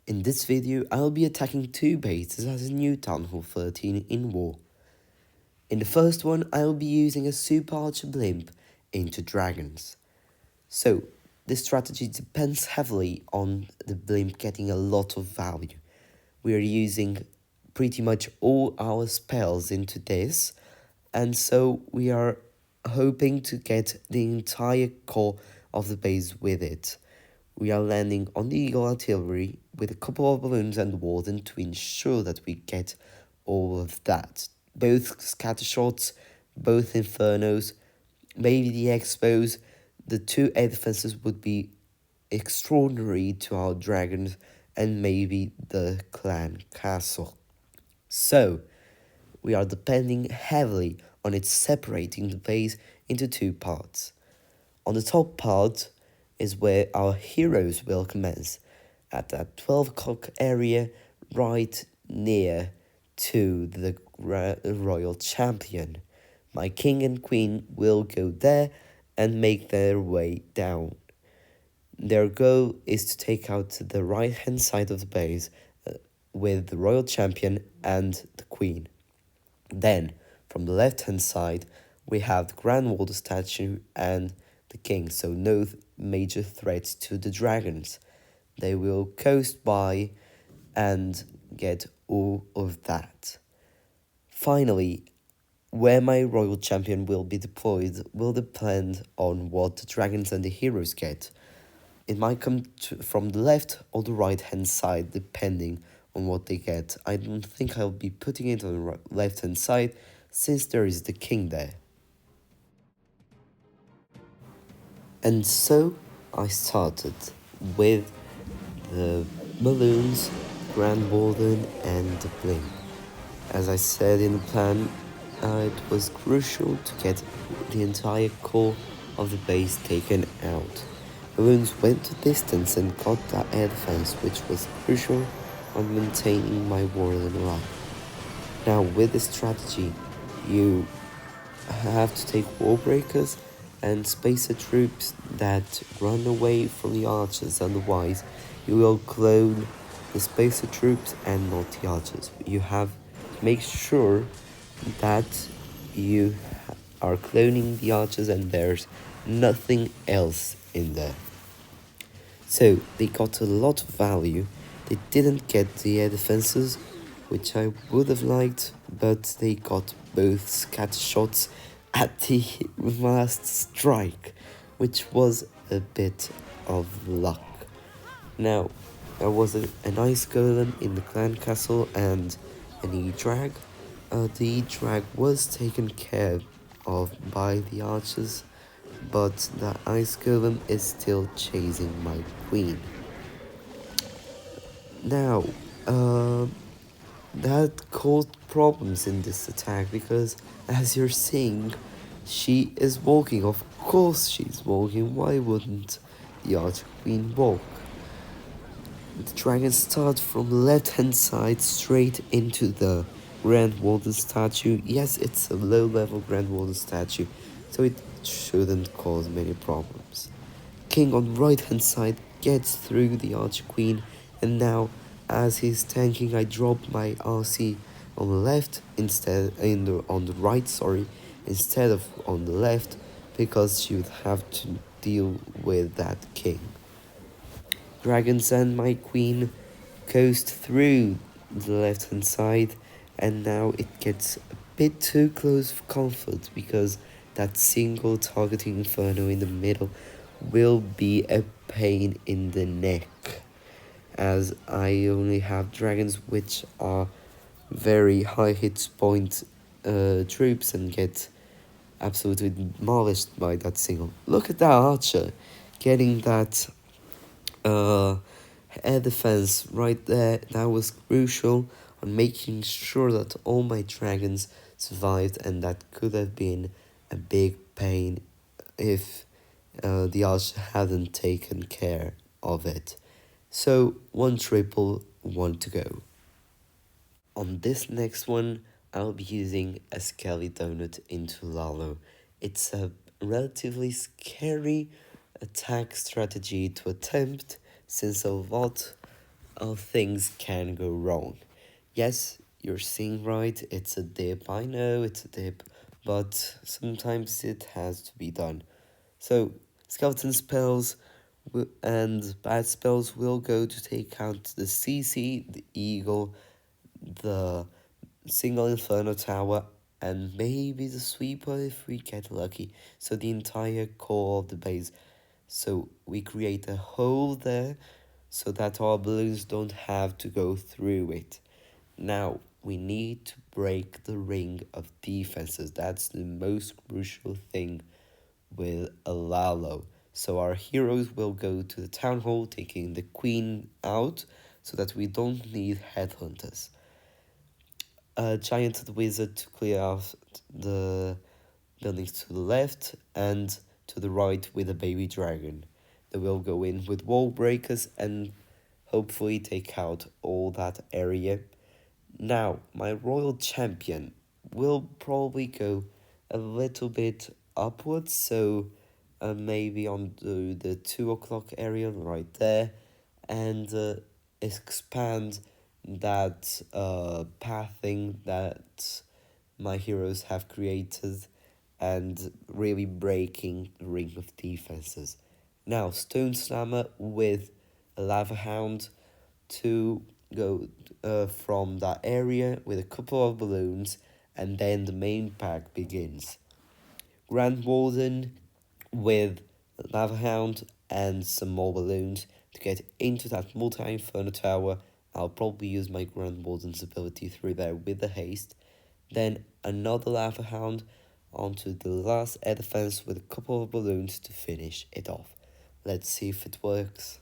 In this video, I'll be attacking two bases as a new Town Hall 13 in War. In the first one, I'll be using a Super Archer Blimp into Dragons. So, this strategy depends heavily on the Blimp getting a lot of value. We are using pretty much all our spells into this, and so we are hoping to get the entire core of the base with it. We are landing on the Eagle Artillery with a couple of balloons and Warden to ensure that we get all of that. Both scatter shots, both Infernos, maybe the Expos. The two air defenses would be extraordinary to our dragons, and maybe the clan castle. So, we are depending heavily on it separating the base into two parts. On the top part is where our heroes will commence, at that 12 o'clock area right near to the royal champion. My king and queen will go there and make their way down. Their goal is to take out the right hand side of the base with the royal champion and the queen. Then, from the left hand side, we have the Grand Warder statue and the king, so no major threats to the dragons. They will coast by and get all of that. Finally, where my royal champion will be deployed will depend on what the dragons and the heroes get. It might come from the left or the right hand side depending on what they get. I don't think I'll be putting it on the left hand side since there is the king there. And so I started with the balloons, Grand Warden and the blimp. As I said in the plan, it was crucial to get the entire core of the base taken out. Balloons went to distance and got that air defense, which was crucial on maintaining my warden alive. Now with this strategy, you have to take wall breakers and spacer troops that run away from the archers, otherwise you will clone the spacer troops and not the archers. You have to make sure that you are cloning the archers and there's nothing else in there. So they got a lot of value. They didn't get the air defenses, which I would have liked, but they got both scatter shots at the last strike, which was a bit of luck. Now, there was an ice golem in the clan castle and an e-drag. The e-drag was taken care of by the archers, but the ice golem is still chasing my queen. Now, that caused problems in this attack because, as you're seeing, she is walking. Of course she's walking. Why wouldn't the archer queen walk? The dragon starts from the left hand side straight into the Grand Warden statue. Yes, it's a low level Grand Warden statue, so it shouldn't cause many problems. King on right hand side gets through the archer queen, and now as he's tanking, I drop my RC on the left on the right, instead of on the left, because she would have to deal with that king. Dragons and my queen coast through the left hand side, and now it gets a bit too close for comfort because that single targeting inferno in the middle will be a pain in the neck, as I only have dragons which are very high hit point troops and get absolutely demolished by that single. Look at that archer getting that air defense right there. That was crucial on making sure that all my dragons survived, and that could have been a big pain if the archer hadn't taken care of it. So 1 triple, 1 to go. On this next one, I'll be using a SKELLY donut into LALO. It's a relatively scary attack strategy to attempt, since a lot things can go wrong. Yes, you're seeing right, it's a dip. I know it's a dip, but sometimes it has to be done. So, skeleton spells and bad spells will go to take out the CC, the Eagle, the single Inferno Tower, and maybe the Sweeper if we get lucky. So, the entire core of the base. So, we create a hole there so that our balloons don't have to go through it. Now, we need to break the ring of defenses. That's the most crucial thing with a LALO. So our heroes will go to the town hall taking the queen out so that we don't need headhunters. A giant wizard to clear out the buildings to the left and to the right with a baby dragon. They will go in with wall breakers and hopefully take out all that area. Now, my royal champion will probably go a little bit upwards, so maybe on the 2 o'clock area right there, and expand that pathing that my heroes have created and really breaking the ring of defenses. Now, Stone Slammer with a Lava Hound to go from that area with a couple of balloons, and then the main pack begins. Grand Warden with Lava Hound and some more balloons to get into that multi-inferno tower. I'll probably use my Grand Warden's ability through there with the haste. Then another Lava Hound onto the last air defense with a couple of balloons to finish it off. Let's see if it works.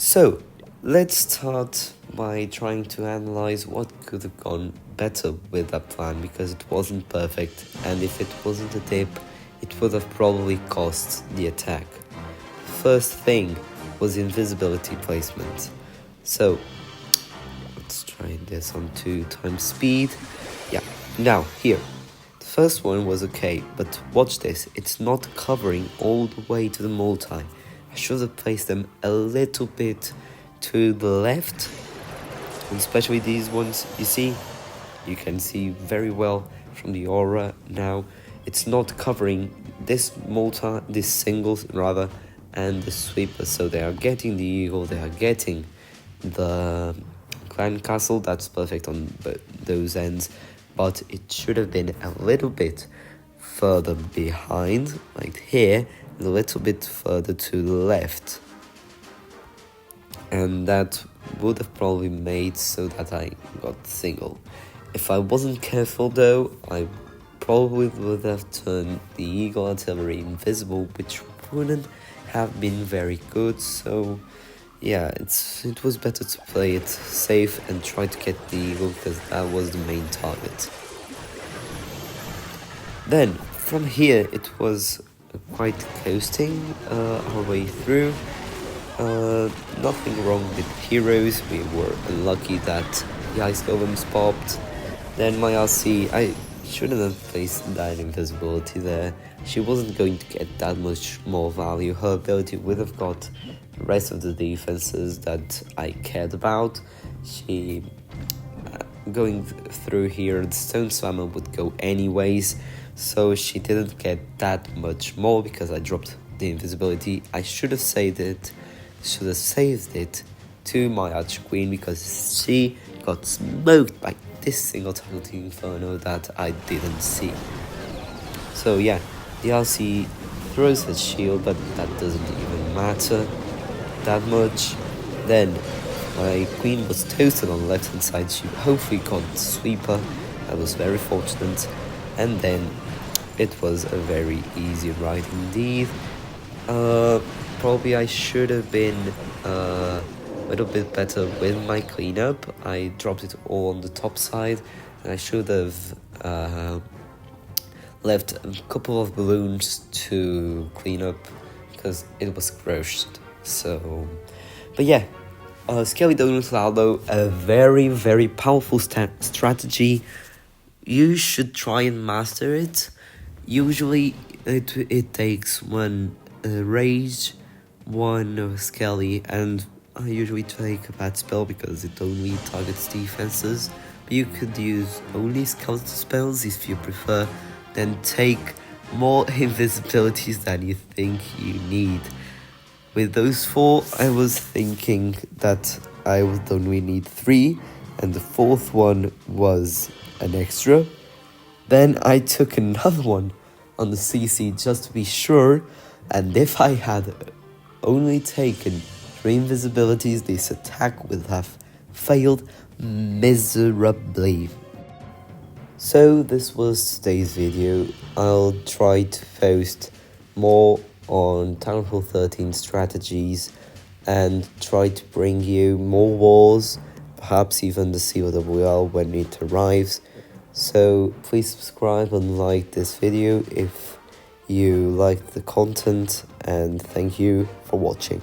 So, let's start by trying to analyze what could have gone better with that plan, because it wasn't perfect, and if it wasn't a dip, it would have probably cost the attack. First thing was invisibility placement. So, let's try this on 2x speed. Yeah, now here. The first one was okay, but watch this, it's not covering all the way to the multi. I should have placed them a little bit to the left, especially these ones. You can see very well from the aura now. It's not covering this singles rather, and the sweeper. So they are getting the eagle, they are getting the clan castle. That's perfect on those ends, but it should have been a little bit further behind, like here, and a little bit further to the left. And that would have probably made so that I got single. If I wasn't careful though, I probably would have turned the eagle artillery invisible, which wouldn't have been very good. So yeah, it was better to play it safe and try to get the eagle, because that was the main target. Then from here it was quite coasting our way through. Nothing wrong with heroes. We were unlucky that the ice golems popped. Then my RC, I shouldn't have placed that invisibility there. She wasn't going to get that much more value. Her ability would have got the rest of the defenses that I cared about. She, going through here, the stone swimmer would go anyways, so she didn't get that much more because I dropped the invisibility. I should have saved it to my Archer Queen, because she got smoked by this single Tackle Inferno that I didn't see. So yeah, the RC throws her shield, but that doesn't even matter that much. Then my queen was toasted on the left hand side. She hopefully got the sweeper. That was very fortunate. And then it was a very easy ride indeed. Probably I should have been a little bit better with my cleanup. I dropped it all on the top side, and I should have left a couple of balloons to clean up because it was crushed. So, but yeah, SKELLY Donut LALO, a very, very powerful strategy. You should try and master it. Usually it takes one rage, one SKELLY, and I usually take a bad spell because it only targets defenses. But you could use only skeleton spells if you prefer, then take more invisibilities than you think you need. With those 4, I was thinking that I would only need 3, and the 4th one was an extra. Then I took another one on the CC just to be sure, and if I had only taken 3 invisibilities, this attack would have failed miserably. So this was today's video. I'll try to post more on Town Hall 13 strategies and try to bring you more wars, perhaps even the COWL when it arrives. So please subscribe and like this video if you liked the content, and thank you for watching.